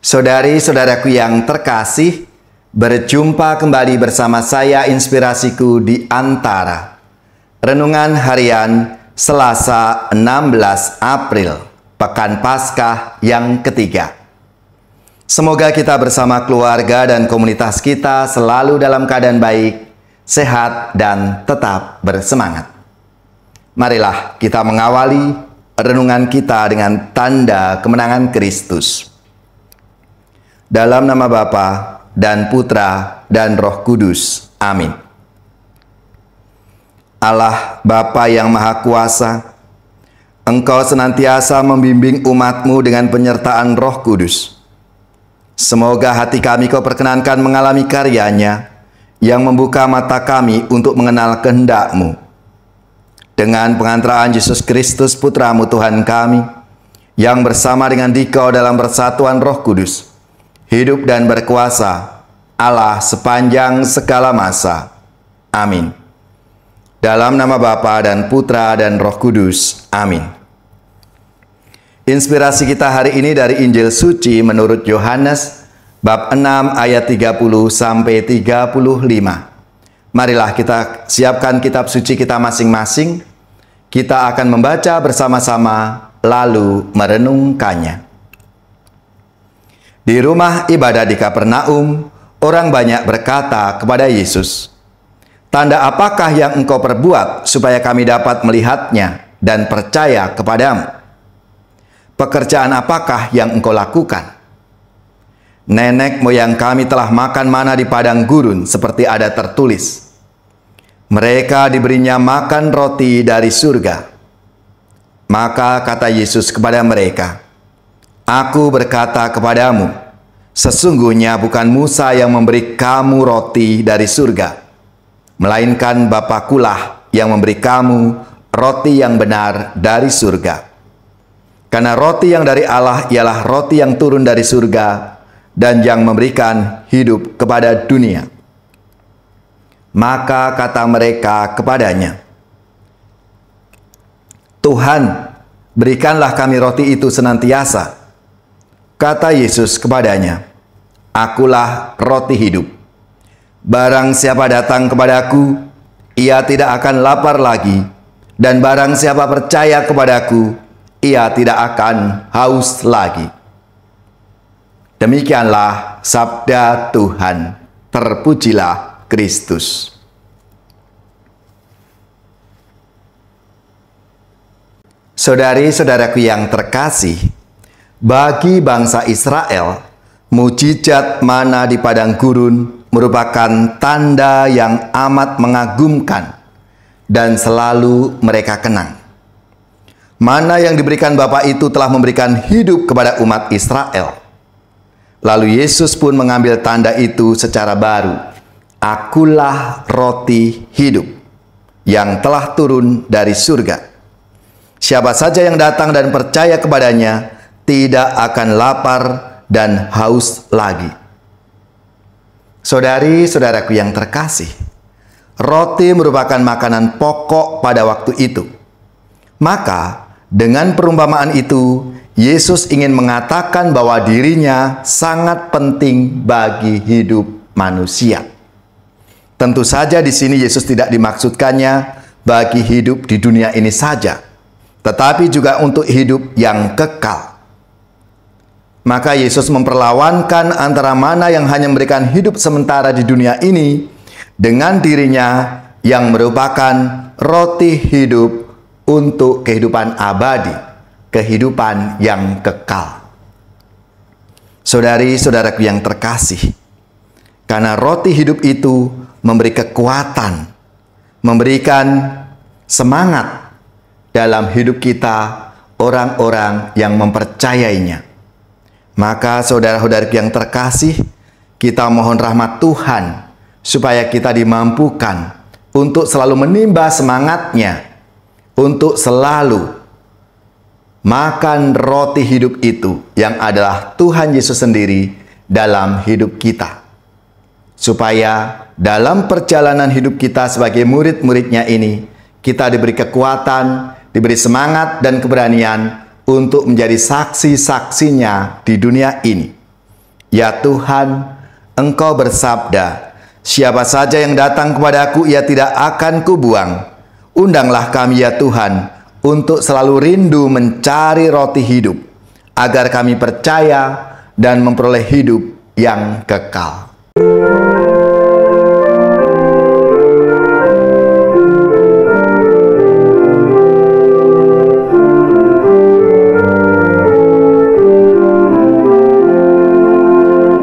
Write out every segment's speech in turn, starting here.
Saudari-saudaraku yang terkasih, berjumpa kembali bersama saya Inspirasiku di Antara. Renungan harian Selasa 16 April, Pekan Paskah yang ketiga. Semoga kita bersama keluarga dan komunitas kita selalu dalam keadaan baik, sehat, dan tetap bersemangat. Marilah kita mengawali renungan kita dengan tanda kemenangan Kristus. Dalam nama Bapa dan Putra dan Roh Kudus. Amin. Allah Bapa yang Maha Kuasa, Engkau senantiasa membimbing umat-Mu dengan penyertaan Roh Kudus. Semoga hati kami Kau perkenankan mengalami karya-Nya yang membuka mata kami untuk mengenal kehendak-Mu. Dengan pengantaraan Yesus Kristus Putra-Mu Tuhan kami, yang bersama dengan Dikau dalam persatuan Roh Kudus, hidup dan berkuasa Allah sepanjang segala masa. Amin. Dalam nama Bapa dan Putra dan Roh Kudus. Amin. Inspirasi kita hari ini dari Injil Suci menurut Yohanes bab 6 ayat 30 sampai 35. Marilah kita siapkan kitab suci kita masing-masing. Kita akan membaca bersama-sama lalu merenungkannya. Di rumah ibadah di Kapernaum, orang banyak berkata kepada Yesus, "Tanda apakah yang Engkau perbuat supaya kami dapat melihatnya dan percaya kepadamu? Pekerjaan apakah yang Engkau lakukan? Nenek moyang kami telah makan mana di padang gurun seperti ada tertulis. Mereka diberinya makan roti dari surga." Maka kata Yesus kepada mereka, "Aku berkata kepadamu, sesungguhnya bukan Musa yang memberi kamu roti dari surga, melainkan Bapakulah yang memberi kamu roti yang benar dari surga. Karena roti yang dari Allah ialah roti yang turun dari surga dan yang memberikan hidup kepada dunia." Maka kata mereka kepadanya, "Tuhan, berikanlah kami roti itu senantiasa." Kata Yesus kepadanya, "Akulah roti hidup. Barang siapa datang kepadaku, ia tidak akan lapar lagi, dan barang siapa percaya kepadaku, ia tidak akan haus lagi." Demikianlah sabda Tuhan. Terpujilah Kristus. Saudari-saudaraku yang terkasih, bagi bangsa Israel, mukjizat mana di padang gurun merupakan tanda yang amat mengagumkan dan selalu mereka kenang. Mana yang diberikan Bapa itu telah memberikan hidup kepada umat Israel. Lalu Yesus pun mengambil tanda itu secara baru. Akulah roti hidup yang telah turun dari surga. Siapa saja yang datang dan percaya kepadanya tidak akan lapar dan haus lagi. Saudari-saudaraku yang terkasih, roti merupakan makanan pokok pada waktu itu. Maka dengan perumpamaan itu, Yesus ingin mengatakan bahwa dirinya sangat penting bagi hidup manusia. Tentu saja di sini Yesus tidak dimaksudkannya bagi hidup di dunia ini saja, tetapi juga untuk hidup yang kekal. Maka Yesus memperlawankan antara mana yang hanya memberikan hidup sementara di dunia ini dengan dirinya yang merupakan roti hidup untuk kehidupan abadi, kehidupan yang kekal. Saudari-saudaraku yang terkasih, karena roti hidup itu memberi kekuatan, memberikan semangat dalam hidup kita orang-orang yang mempercayainya. Maka saudara-saudaraku yang terkasih, kita mohon rahmat Tuhan supaya kita dimampukan untuk selalu menimba semangatnya, untuk selalu makan roti hidup itu yang adalah Tuhan Yesus sendiri dalam hidup kita. Supaya dalam perjalanan hidup kita sebagai murid-muridnya ini, kita diberi kekuatan, diberi semangat dan keberanian untuk menjadi saksi-saksinya di dunia ini. Ya Tuhan, Engkau bersabda, siapa saja yang datang kepadaku ia tidak akan kubuang. Undanglah kami ya Tuhan, untuk selalu rindu mencari roti hidup, agar kami percaya dan memperoleh hidup yang kekal.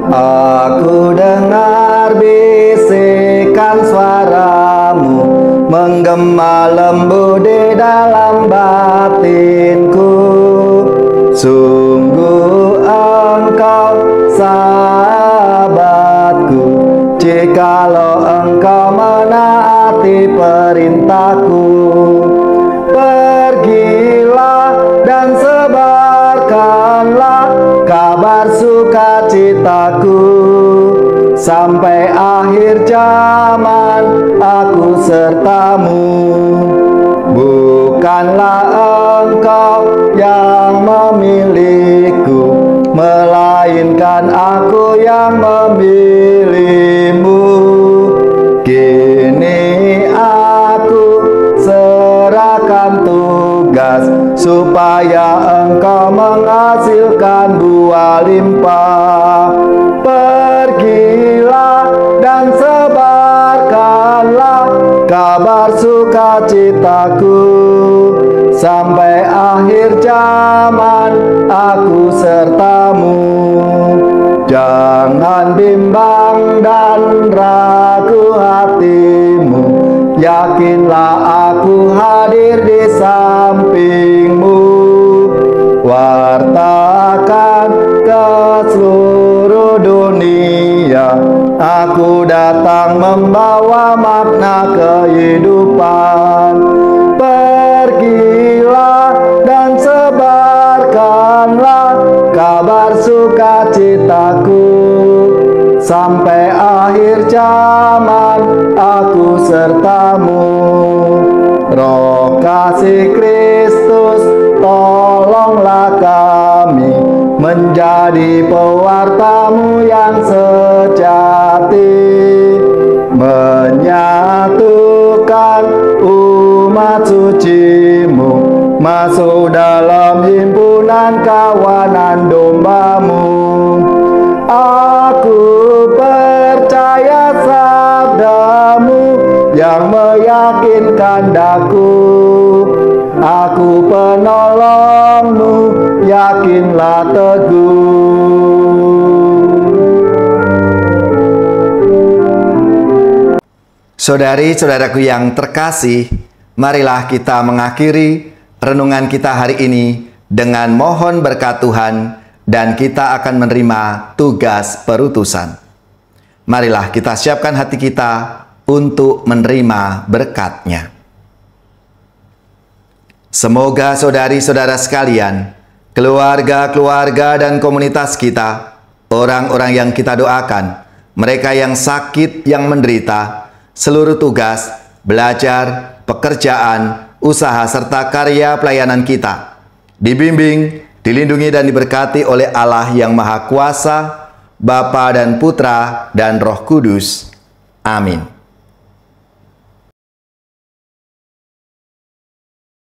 Aku dengar bisikan suaramu menggema lembu di dalam batinku. Sungguh Engkau sahabatku, jikalau Engkau menaati perintahku. Pergilah dan sebarkanlah kabar sukacitaku, sampai akhir zaman aku sertamu. Bukanlah Engkau yang memilihku, melainkan aku yang memilihmu. Kini aku serahkan tugas, supaya Engkau menghasilkan buah limpah. Pergilah dan sebarkanlah kabar sukacitaku, sampai akhir zaman aku sertamu. Jangan bimbang dan ragu hatimu, yakinlah aku hadir di sampingmu. Wartakan ke seluruh dunia, aku datang membawa makna kehidupan. Pergilah dan sebarkanlah kabar sukacitaku, sampai akhir zaman aku sertamu. Roh kasih Kristus, tolonglah kami menjadi pewartamu yang sejati, menyatukan umat sucimu masuk dalam himpunan kawanan dombamu. Aku percaya sabdamu yang meyakinkan daku, aku penolongmu, yakinlah teguh. Saudari-saudaraku yang terkasih, marilah kita mengakhiri renungan kita hari ini dengan mohon berkat Tuhan, dan kita akan menerima tugas perutusan. Marilah kita siapkan hati kita untuk menerima berkat-Nya. Semoga saudari-saudara sekalian, keluarga-keluarga dan komunitas kita, orang-orang yang kita doakan, mereka yang sakit, yang menderita, seluruh tugas, belajar, pekerjaan, usaha, serta karya pelayanan kita, dibimbing, dilindungi dan diberkati oleh Allah yang Maha Kuasa, Bapa dan Putra dan Roh Kudus. Amin.